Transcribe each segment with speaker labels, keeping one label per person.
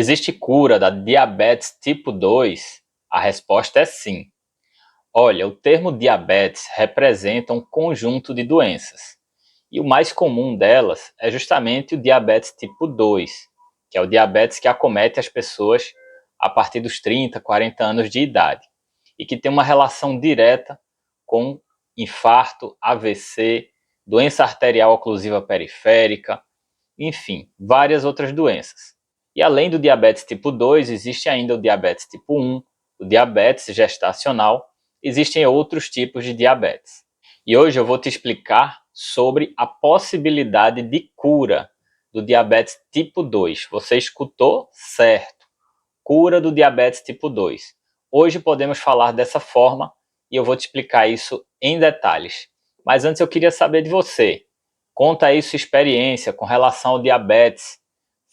Speaker 1: Existe cura da diabetes tipo 2? A resposta é sim. Olha, o termo diabetes representa um conjunto de doenças. E o mais comum delas é justamente o diabetes tipo 2, que é o diabetes que acomete as pessoas a partir dos 30, 40 anos de idade. E que tem uma relação direta com infarto, AVC, doença arterial oclusiva periférica, enfim, várias outras doenças. E além do diabetes tipo 2, existe ainda o diabetes tipo 1, o diabetes gestacional, existem outros tipos de diabetes. E hoje eu vou te explicar sobre a possibilidade de cura do diabetes tipo 2. Você escutou certo, cura do diabetes tipo 2. Hoje podemos falar dessa forma e eu vou te explicar isso em detalhes. Mas antes eu queria saber de você. Conta aí sua experiência com relação ao diabetes.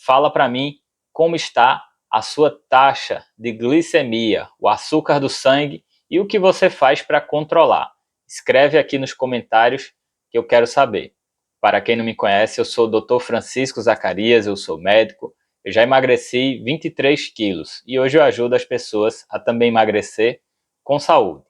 Speaker 1: Fala para mim como está a sua taxa de glicemia, o açúcar do sangue e o que você faz para controlar. Escreve aqui nos comentários que eu quero saber. Para quem não me conhece, eu sou o Dr. Francisco Zacarias, eu sou médico. Eu já emagreci 23 quilos e hoje eu ajudo as pessoas a também emagrecer com saúde.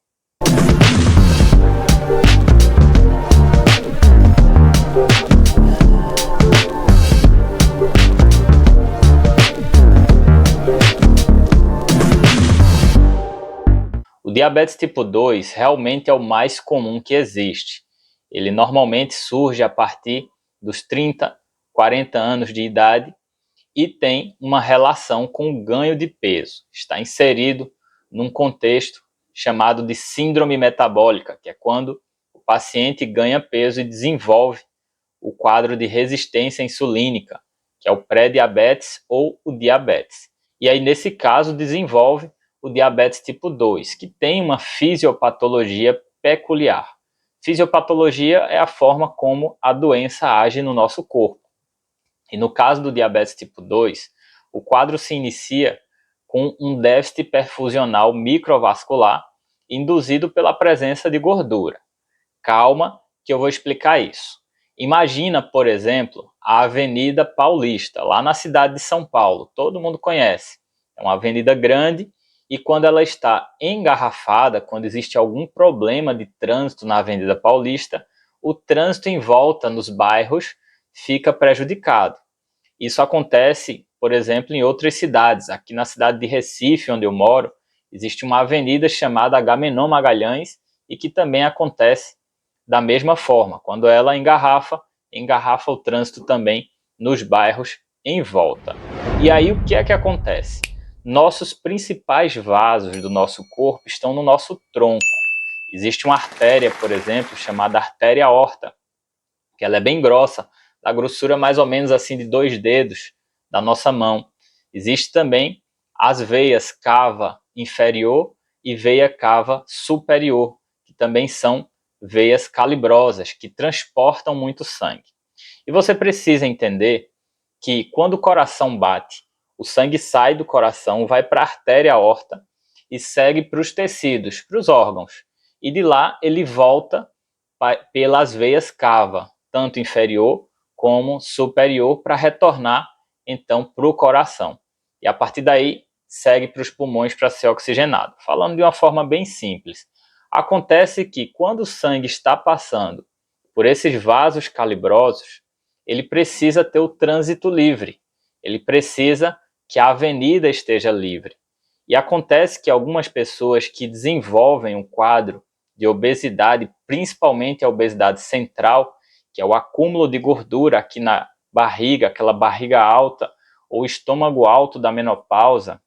Speaker 1: O diabetes tipo 2 realmente é o mais comum que existe. Ele normalmente surge a partir dos 30, 40 anos de idade e tem uma relação com o ganho de peso. Está inserido num contexto chamado de síndrome metabólica, que é quando o paciente ganha peso e desenvolve o quadro de resistência insulínica, que é o pré-diabetes ou o diabetes. E aí, nesse caso, desenvolve o diabetes tipo 2, que tem uma fisiopatologia peculiar. Fisiopatologia é a forma como a doença age no nosso corpo. E no caso do diabetes tipo 2, o quadro se inicia com um déficit perfusional microvascular induzido pela presença de gordura. Calma que eu vou explicar isso. Imagina, por exemplo, a Avenida Paulista, lá na cidade de São Paulo. Todo mundo conhece. É uma avenida grande e quando ela está engarrafada, quando existe algum problema de trânsito na Avenida Paulista, o trânsito em volta nos bairros fica prejudicado. Isso acontece, por exemplo, em outras cidades. Aqui na cidade de Recife, onde eu moro, existe uma avenida chamada Agamenon Magalhães e que também acontece da mesma forma. Quando ela engarrafa o trânsito também nos bairros em volta. E aí o que é que acontece? Nossos principais vasos do nosso corpo estão no nosso tronco. Existe uma artéria, por exemplo, chamada artéria aorta, que ela é bem grossa, da grossura mais ou menos assim de 2 dedos da nossa mão. Existe também as veias cava inferior e veia cava superior, que também são veias calibrosas, que transportam muito sangue. E você precisa entender que quando o coração bate, o sangue sai do coração, vai para a artéria aorta e segue para os tecidos, para os órgãos. E de lá ele volta pelas veias cava, tanto inferior como superior, para retornar então para o coração. E a partir daí segue para os pulmões para ser oxigenado. Falando de uma forma bem simples, acontece que quando o sangue está passando por esses vasos calibrosos, ele precisa ter o trânsito livre, ele precisa que a avenida esteja livre. E acontece que algumas pessoas que desenvolvem um quadro de obesidade, principalmente a obesidade central, que é o acúmulo de gordura aqui na barriga, aquela barriga alta, ou estômago alto da menopausa,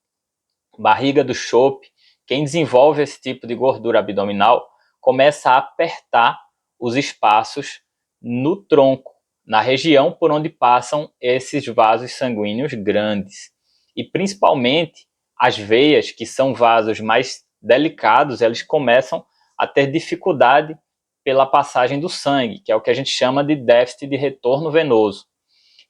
Speaker 1: barriga do chope. Quem desenvolve esse tipo de gordura abdominal começa a apertar os espaços no tronco, na região por onde passam esses vasos sanguíneos grandes. E principalmente as veias, que são vasos mais delicados, eles começam a ter dificuldade pela passagem do sangue, que é o que a gente chama de déficit de retorno venoso.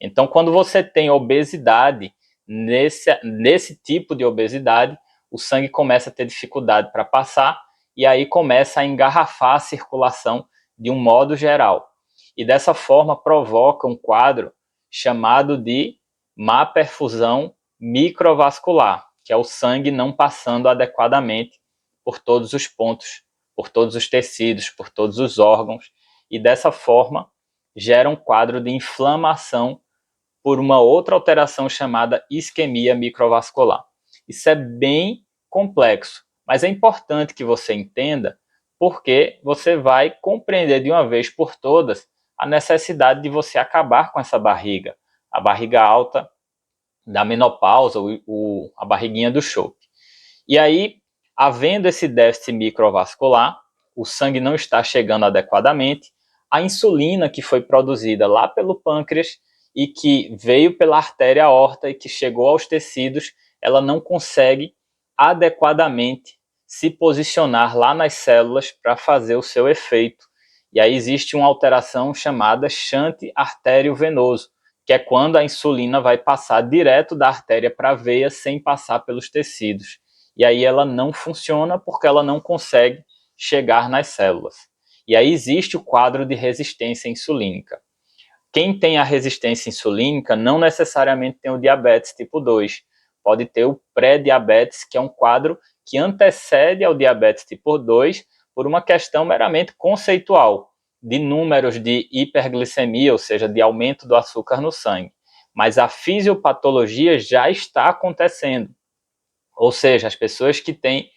Speaker 1: Então, quando você tem obesidade, nesse tipo de obesidade, o sangue começa a ter dificuldade para passar e aí começa a engarrafar a circulação de um modo geral. E dessa forma provoca um quadro chamado de má perfusão microvascular, que é o sangue não passando adequadamente por todos os pontos, por todos os tecidos, por todos os órgãos, e dessa forma gera um quadro de inflamação por uma outra alteração chamada isquemia microvascular. Isso é bem complexo, mas é importante que você entenda, porque você vai compreender de uma vez por todas a necessidade de você acabar com essa barriga, a barriga alta da menopausa, a barriguinha do chope. E aí, havendo esse déficit microvascular, o sangue não está chegando adequadamente, a insulina que foi produzida lá pelo pâncreas e que veio pela artéria aorta e que chegou aos tecidos, ela não consegue adequadamente se posicionar lá nas células para fazer o seu efeito. E aí existe uma alteração chamada shunt artério-venoso, que é quando a insulina vai passar direto da artéria para a veia sem passar pelos tecidos. E aí ela não funciona porque ela não consegue chegar nas células. E aí existe o quadro de resistência insulínica. Quem tem a resistência insulínica não necessariamente tem o diabetes tipo 2. Pode ter o pré-diabetes, que é um quadro que antecede ao diabetes tipo 2 por uma questão meramente conceitual, de números de hiperglicemia, ou seja, de aumento do açúcar no sangue. Mas a fisiopatologia já está acontecendo. Ou seja, as pessoas que têm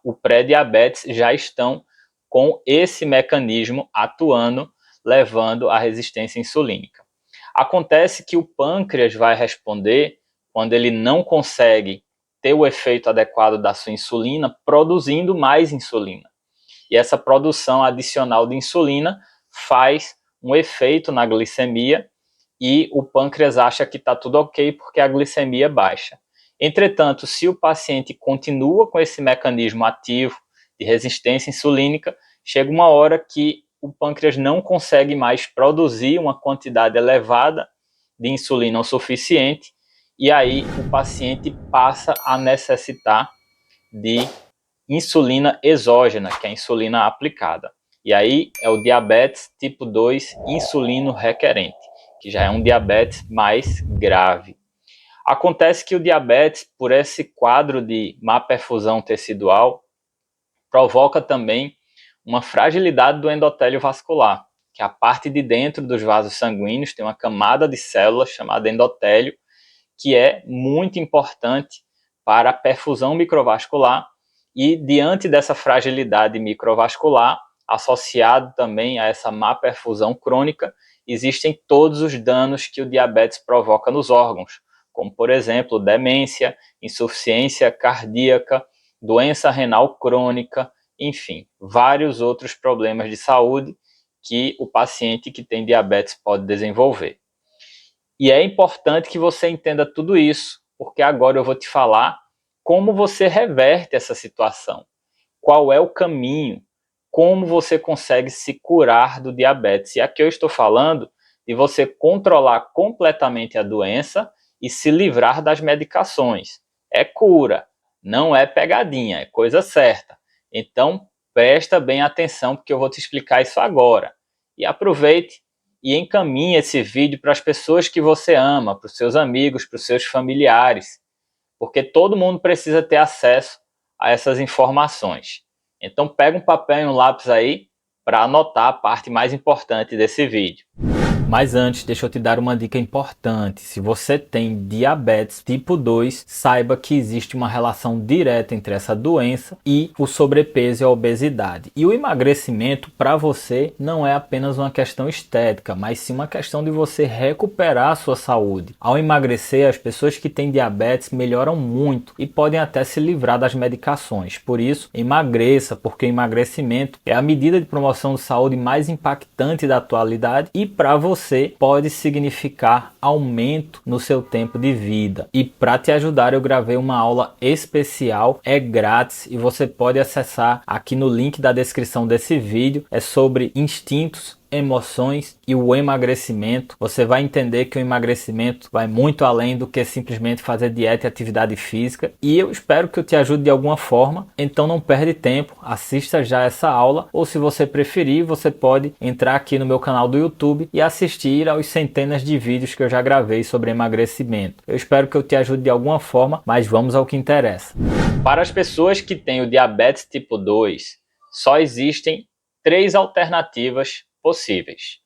Speaker 1: o pré-diabetes já estão com esse mecanismo atuando, levando à resistência insulínica. Acontece que o pâncreas vai responder quando ele não consegue ter o efeito adequado da sua insulina, produzindo mais insulina. E essa produção adicional de insulina faz um efeito na glicemia e o pâncreas acha que está tudo ok porque a glicemia baixa. Entretanto, se o paciente continua com esse mecanismo ativo de resistência insulínica, chega uma hora que o pâncreas não consegue mais produzir uma quantidade elevada de insulina o suficiente, e aí o paciente passa a necessitar de insulina exógena, que é a insulina aplicada. E aí é o diabetes tipo 2 insulino requerente, que já é um diabetes mais grave. Acontece que o diabetes, por esse quadro de má perfusão tecidual, provoca também uma fragilidade do endotélio vascular, que é a parte de dentro dos vasos sanguíneos, tem uma camada de células chamada endotélio, que é muito importante para a perfusão microvascular, e diante dessa fragilidade microvascular, associado também a essa má perfusão crônica, existem todos os danos que o diabetes provoca nos órgãos, como, por exemplo, demência, insuficiência cardíaca, doença renal crônica, enfim, vários outros problemas de saúde que o paciente que tem diabetes pode desenvolver. E é importante que você entenda tudo isso, porque agora eu vou te falar como você reverte essa situação, qual é o caminho, como você consegue se curar do diabetes. E aqui eu estou falando de você controlar completamente a doença e se livrar das medicações. É cura, não é pegadinha, é coisa certa. Então, presta bem atenção, porque eu vou te explicar isso agora. E aproveite e encaminhe esse vídeo para as pessoas que você ama, para os seus amigos, para os seus familiares, porque todo mundo precisa ter acesso a essas informações. Então, pega um papel e um lápis aí para anotar a parte mais importante desse vídeo. Mas antes, deixa eu te dar uma dica importante. Se você tem diabetes tipo 2, saiba que existe uma relação direta entre essa doença e o sobrepeso e a obesidade. E o emagrecimento para você não é apenas uma questão estética, mas sim uma questão de você recuperar a sua saúde. Ao emagrecer, as pessoas que têm diabetes melhoram muito e podem até se livrar das medicações. Por isso, emagreça, porque o emagrecimento é a medida de promoção de saúde mais impactante da atualidade e para você pode significar aumento no seu tempo de vida. E para te ajudar, eu gravei uma aula especial, é grátis e você pode acessar aqui no link da descrição desse vídeo. É sobre instintos emoções e o emagrecimento. Você vai entender que o emagrecimento vai muito além do que simplesmente fazer dieta e atividade física. E eu espero que eu te ajude de alguma forma. Então não perde tempo, assista já essa aula. Ou se você preferir, você pode entrar aqui no meu canal do YouTube e assistir aos centenas de vídeos que eu já gravei sobre emagrecimento. Eu espero que eu te ajude de alguma forma, mas vamos ao que interessa. Para as pessoas que têm o diabetes tipo 2, só existem 3 alternativas possíveis.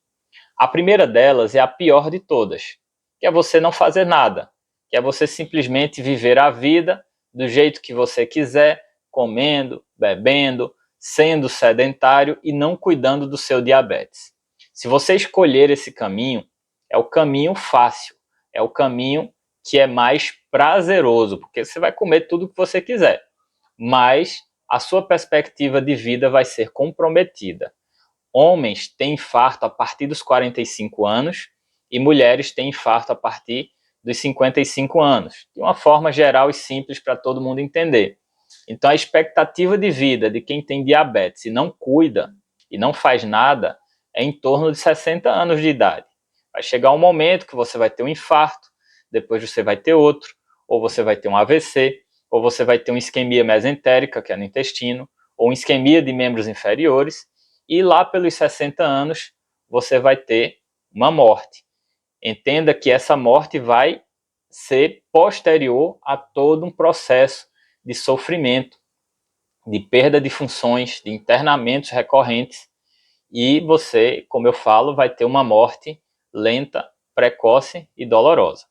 Speaker 1: A primeira delas é a pior de todas, que é você não fazer nada, que é você simplesmente viver a vida do jeito que você quiser, comendo, bebendo, sendo sedentário e não cuidando do seu diabetes. Se você escolher esse caminho, é o caminho fácil, é o caminho que é mais prazeroso, porque você vai comer tudo que você quiser, mas a sua perspectiva de vida vai ser comprometida. Homens têm infarto a partir dos 45 anos e mulheres têm infarto a partir dos 55 anos, de uma forma geral e simples para todo mundo entender. Então a expectativa de vida de quem tem diabetes e não cuida e não faz nada é em torno de 60 anos de idade. Vai chegar um momento que você vai ter um infarto, depois você vai ter outro, ou você vai ter um AVC, ou você vai ter uma isquemia mesentérica, que é no intestino, ou uma isquemia de membros inferiores, e lá pelos 60 anos você vai ter uma morte. Entenda que essa morte vai ser posterior a todo um processo de sofrimento, de perda de funções, de internamentos recorrentes, e você, como eu falo, vai ter uma morte lenta, precoce e dolorosa.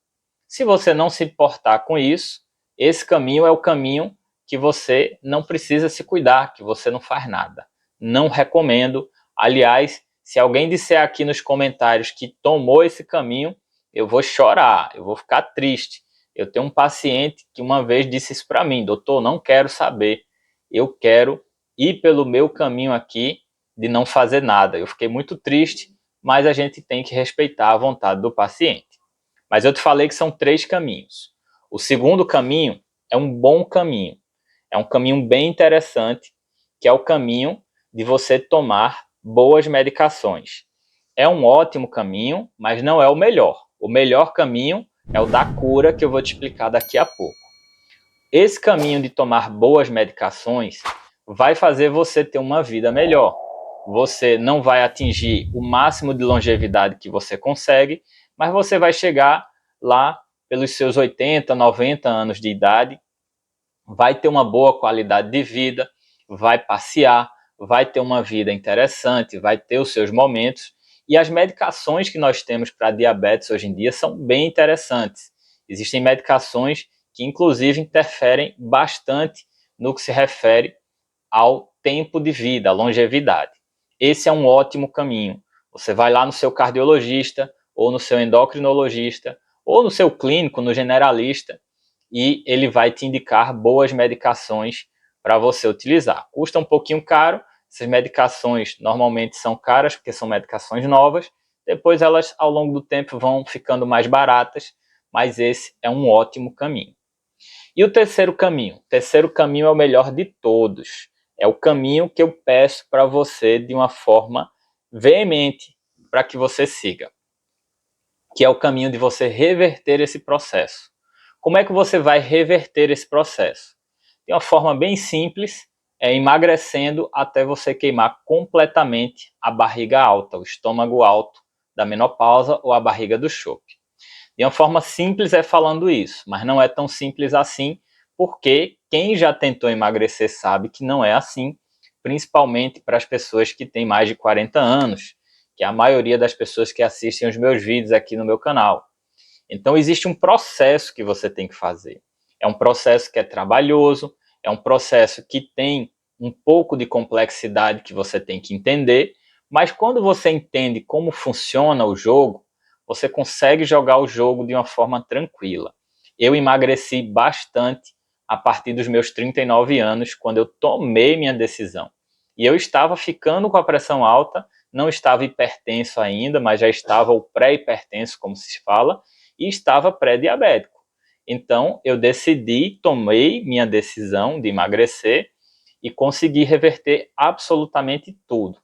Speaker 1: Se você não se importar com isso, esse caminho é o caminho que você não precisa se cuidar, que você não faz nada. Não recomendo. Aliás, se alguém disser aqui nos comentários que tomou esse caminho, eu vou chorar, eu vou ficar triste. Eu tenho um paciente que uma vez disse isso para mim: doutor, não quero saber, eu quero ir pelo meu caminho aqui de não fazer nada. Eu fiquei muito triste, mas a gente tem que respeitar a vontade do paciente. Mas eu te falei que são 3 caminhos. O segundo caminho é um bom caminho. É um caminho bem interessante, que é o caminho de você tomar boas medicações. É um ótimo caminho, mas não é o melhor. O melhor caminho é o da cura, que eu vou te explicar daqui a pouco. Esse caminho de tomar boas medicações vai fazer você ter uma vida melhor. Você não vai atingir o máximo de longevidade que você consegue, mas você vai chegar lá pelos seus 80, 90 anos de idade, vai ter uma boa qualidade de vida, vai passear, vai ter uma vida interessante, vai ter os seus momentos. E as medicações que nós temos para diabetes hoje em dia são bem interessantes. Existem medicações que inclusive interferem bastante no que se refere ao tempo de vida, à longevidade. Esse é um ótimo caminho. Você vai lá no seu cardiologista, ou no seu endocrinologista, ou no seu clínico, no generalista, e ele vai te indicar boas medicações para você utilizar. Custa um pouquinho caro, essas medicações normalmente são caras, porque são medicações novas, depois elas ao longo do tempo vão ficando mais baratas, mas esse é um ótimo caminho. E o terceiro caminho? O terceiro caminho é o melhor de todos. É o caminho que eu peço para você de uma forma veemente para que você siga, que é o caminho de você reverter esse processo. Como é que você vai reverter esse processo? De uma forma bem simples, é emagrecendo até você queimar completamente a barriga alta, o estômago alto da menopausa ou a barriga do chope. De uma forma simples é falando isso, mas não é tão simples assim, porque quem já tentou emagrecer sabe que não é assim, principalmente para as pessoas que têm mais de 40 anos, que é a maioria das pessoas que assistem os meus vídeos aqui no meu canal. Então existe um processo que você tem que fazer. É um processo que é trabalhoso, é um processo que tem um pouco de complexidade que você tem que entender, mas quando você entende como funciona o jogo, você consegue jogar o jogo de uma forma tranquila. Eu emagreci bastante a partir dos meus 39 anos, quando eu tomei minha decisão. E eu estava ficando com a pressão alta, não estava hipertenso ainda, mas já estava o pré-hipertenso, como se fala, e estava pré-diabético. Então, eu decidi, tomei minha decisão de emagrecer e consegui reverter absolutamente tudo.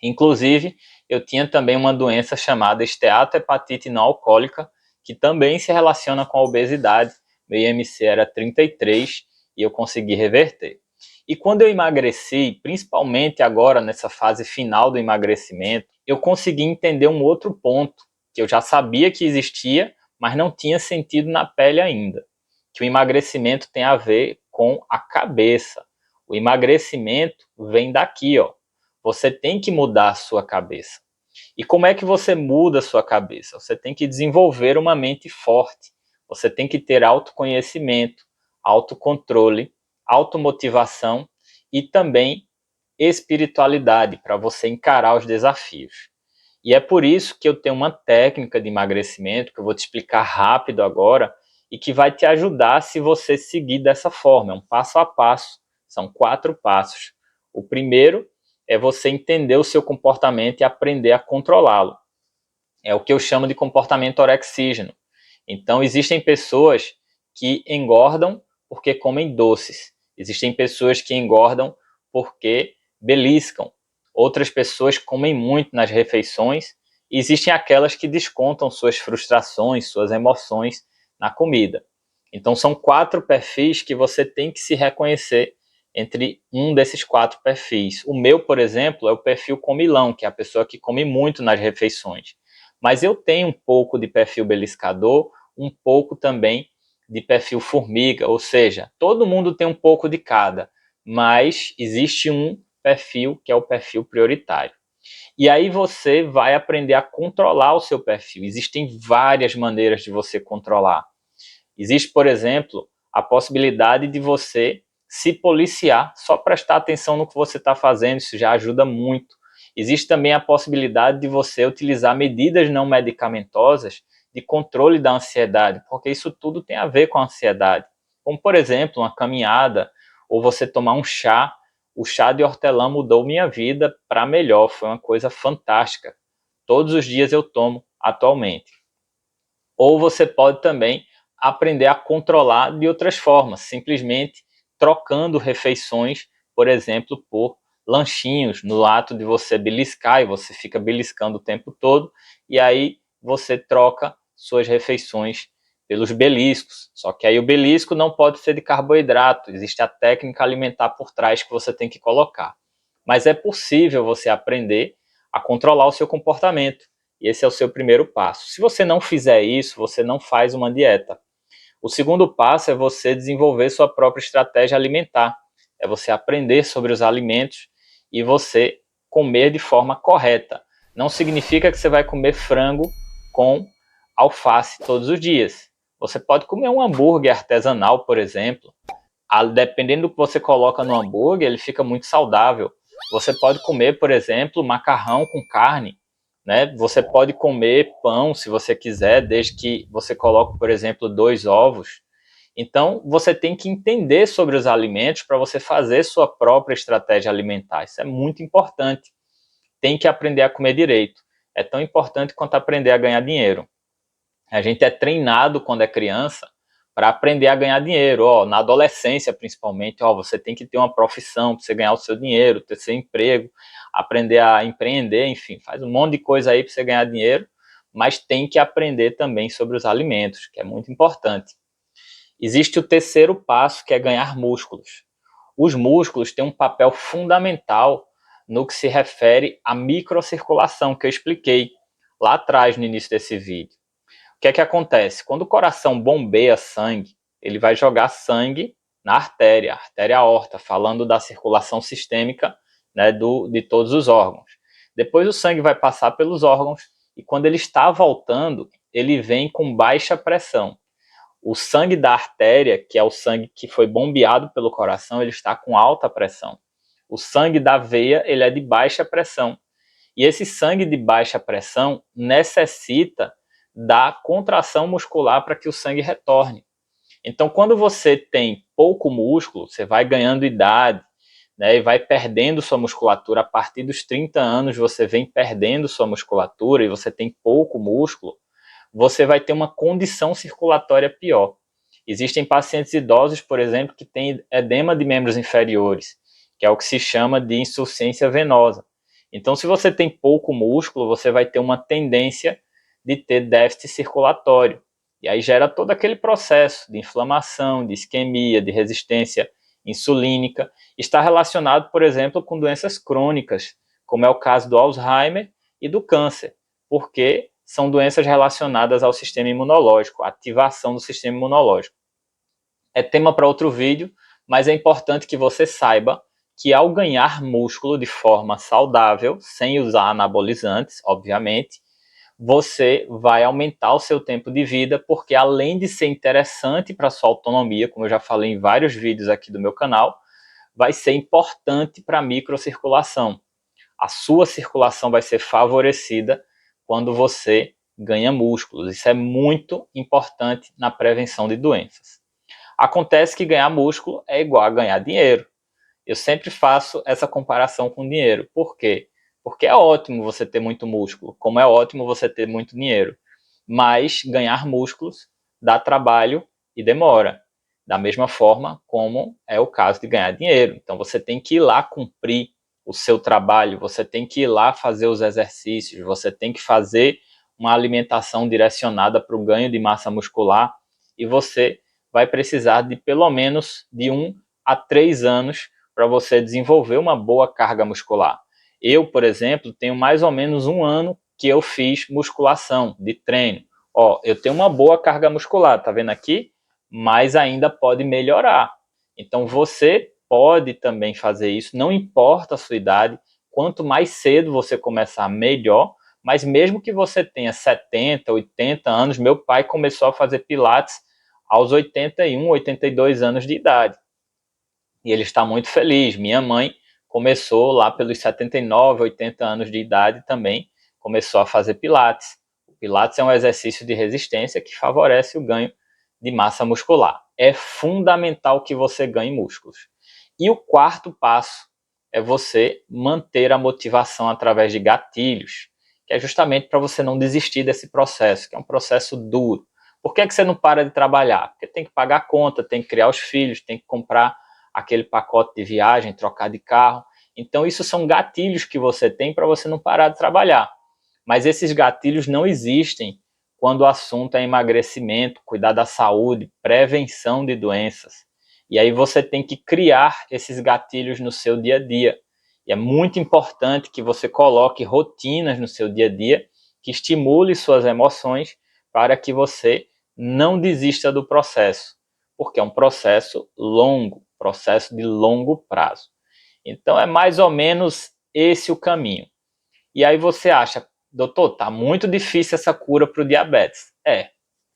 Speaker 1: Inclusive, eu tinha também uma doença chamada esteatohepatite não alcoólica, que também se relaciona com a obesidade. Meu IMC era 33 e eu consegui reverter. E quando eu emagreci, principalmente agora nessa fase final do emagrecimento, eu consegui entender um outro ponto, que eu já sabia que existia, mas não tinha sentido na pele ainda. Que o emagrecimento tem a ver com a cabeça. O emagrecimento vem daqui, ó. Você tem que mudar a sua cabeça. E como é que você muda a sua cabeça? Você tem que desenvolver uma mente forte. Você tem que ter autoconhecimento, autocontrole, automotivação e também espiritualidade para você encarar os desafios. E é por isso que eu tenho uma técnica de emagrecimento que eu vou te explicar rápido agora e que vai te ajudar se você seguir dessa forma. É um passo a passo, são 4 passos. O primeiro é você entender o seu comportamento e aprender a controlá-lo. É o que eu chamo de comportamento orexígeno. Então, existem pessoas que engordam porque comem doces. Existem pessoas que engordam porque beliscam. Outras pessoas comem muito nas refeições. E existem aquelas que descontam suas frustrações, suas emoções na comida. Então, são 4 perfis que você tem que se reconhecer entre um desses 4 perfis. O meu, por exemplo, é o perfil comilão, que é a pessoa que come muito nas refeições. Mas eu tenho um pouco de perfil beliscador, um pouco também de perfil formiga, ou seja, todo mundo tem um pouco de cada, mas existe um perfil que é o perfil prioritário. E aí você vai aprender a controlar o seu perfil. Existem várias maneiras de você controlar. Existe, por exemplo, a possibilidade de você se policiar, só prestar atenção no que você está fazendo, isso já ajuda muito. Existe também a possibilidade de você utilizar medidas não medicamentosas de controle da ansiedade, porque isso tudo tem a ver com a ansiedade. Como, por exemplo, uma caminhada ou você tomar um chá. O chá de hortelã mudou minha vida para melhor, foi uma coisa fantástica. Todos os dias eu tomo atualmente. Ou você pode também aprender a controlar de outras formas, simplesmente trocando refeições, por exemplo, por lanchinhos, no ato de você beliscar, e você fica beliscando o tempo todo, e aí você troca suas refeições pelos beliscos. Só que aí o belisco não pode ser de carboidrato, existe a técnica alimentar por trás que você tem que colocar. Mas é possível você aprender a controlar o seu comportamento. E esse é o seu primeiro passo. Se você não fizer isso, você não faz uma dieta. O segundo passo é você desenvolver sua própria estratégia alimentar. É você aprender sobre os alimentos e você comer de forma correta. Não significa que você vai comer frango com alface todos os dias. Você pode comer um hambúrguer artesanal, por exemplo. Dependendo do que você coloca no hambúrguer, ele fica muito saudável. Você pode comer, por exemplo, macarrão com carne, né? Você pode comer pão, se você quiser, desde que você coloque, por exemplo, 2 ovos. Então, você tem que entender sobre os alimentos para você fazer sua própria estratégia alimentar. Isso é muito importante. Tem que aprender a comer direito. É tão importante quanto aprender a ganhar dinheiro. A gente é treinado quando é criança para aprender a ganhar dinheiro. Na adolescência, principalmente, você tem que ter uma profissão para você ganhar o seu dinheiro, ter seu emprego, aprender a empreender, enfim, faz um monte de coisa aí para você ganhar dinheiro, mas tem que aprender também sobre os alimentos, que é muito importante. Existe o terceiro passo, que é ganhar músculos. Os músculos têm um papel fundamental no que se refere à microcirculação, que eu expliquei lá atrás no início desse vídeo. O que é que acontece? Quando o coração bombeia sangue, ele vai jogar sangue na artéria, artéria aorta, falando da circulação sistêmica, né, de todos os órgãos. Depois o sangue vai passar pelos órgãos e quando ele está voltando, ele vem com baixa pressão. O sangue da artéria, que é o sangue que foi bombeado pelo coração, ele está com alta pressão. O sangue da veia, ele é de baixa pressão. E esse sangue de baixa pressão necessita da contração muscular para que o sangue retorne. Então, quando você tem pouco músculo, você vai ganhando idade, né, e vai perdendo sua musculatura. A partir dos 30 anos, você vem perdendo sua musculatura e você tem pouco músculo, você vai ter uma condição circulatória pior. Existem pacientes idosos, por exemplo, que têm edema de membros inferiores, que é o que se chama de insuficiência venosa. Então, se você tem pouco músculo, você vai ter uma tendência de ter déficit circulatório. E aí gera todo aquele processo de inflamação, de isquemia, de resistência insulínica. Está relacionado, por exemplo, com doenças crônicas, como é o caso do Alzheimer e do câncer, porque são doenças relacionadas ao sistema imunológico, a ativação do sistema imunológico. É tema para outro vídeo, mas é importante que você saiba que ao ganhar músculo de forma saudável, sem usar anabolizantes, obviamente, você vai aumentar o seu tempo de vida, porque além de ser interessante para a sua autonomia, como eu já falei em vários vídeos aqui do meu canal, vai ser importante para a microcirculação. A sua circulação vai ser favorecida quando você ganha músculos. Isso é muito importante na prevenção de doenças. Acontece que ganhar músculo é igual a ganhar dinheiro. Eu sempre faço essa comparação com dinheiro. Por quê? Porque é ótimo você ter muito músculo, como é ótimo você ter muito dinheiro. Mas ganhar músculos dá trabalho e demora. Da mesma forma como é o caso de ganhar dinheiro. Então você tem que ir lá cumprir o seu trabalho, você tem que ir lá fazer os exercícios, você tem que fazer uma alimentação direcionada para o ganho de massa muscular e você vai precisar de pelo menos de 1 a 3 anos para você desenvolver uma boa carga muscular. Eu, por exemplo, tenho mais ou menos 1 ano que eu fiz musculação de treino. Ó, eu tenho uma boa carga muscular, tá vendo aqui? Mas ainda pode melhorar. Então você pode também fazer isso, não importa a sua idade, quanto mais cedo você começar, melhor. Mas mesmo que você tenha 70, 80 anos, meu pai começou a fazer pilates aos 81, 82 anos de idade. E ele está muito feliz. Minha mãe começou lá pelos 79, 80 anos de idade também, começou a fazer pilates. O pilates é um exercício de resistência que favorece o ganho de massa muscular. É fundamental que você ganhe músculos. E o quarto passo é você manter a motivação através de gatilhos, que é justamente para você não desistir desse processo, que é um processo duro. Por que você não para de trabalhar? Porque tem que pagar a conta, tem que criar os filhos, tem que comprar aquele pacote de viagem, trocar de carro. Então isso são gatilhos que você tem para você não parar de trabalhar. Mas esses gatilhos não existem quando o assunto é emagrecimento, cuidar da saúde, prevenção de doenças. E aí você tem que criar esses gatilhos no seu dia a dia. E é muito importante que você coloque rotinas no seu dia a dia que estimule suas emoções para que você não desista do processo, porque é um processo longo, processo de longo prazo. Então é mais ou menos esse o caminho. E aí você acha, doutor, tá muito difícil essa cura para o diabetes.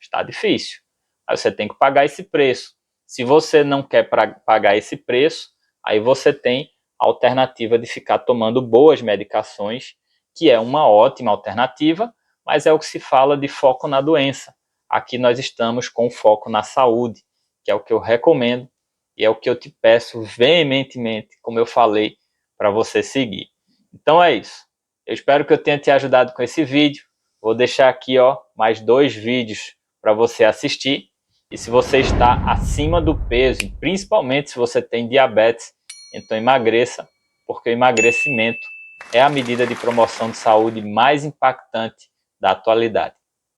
Speaker 1: Está difícil. Aí você tem que pagar esse preço. Se você não quer pagar esse preço, aí você tem a alternativa de ficar tomando boas medicações, que é uma ótima alternativa, mas é o que se fala de foco na doença. Aqui nós estamos com foco na saúde, que é o que eu recomendo e é o que eu te peço veementemente, como eu falei, para você seguir. Então é isso. Eu espero que eu tenha te ajudado com esse vídeo. Vou deixar aqui mais 2 vídeos para você assistir. E se você está acima do peso, e principalmente se você tem diabetes, então emagreça, porque o emagrecimento é a medida de promoção de saúde mais impactante da atualidade.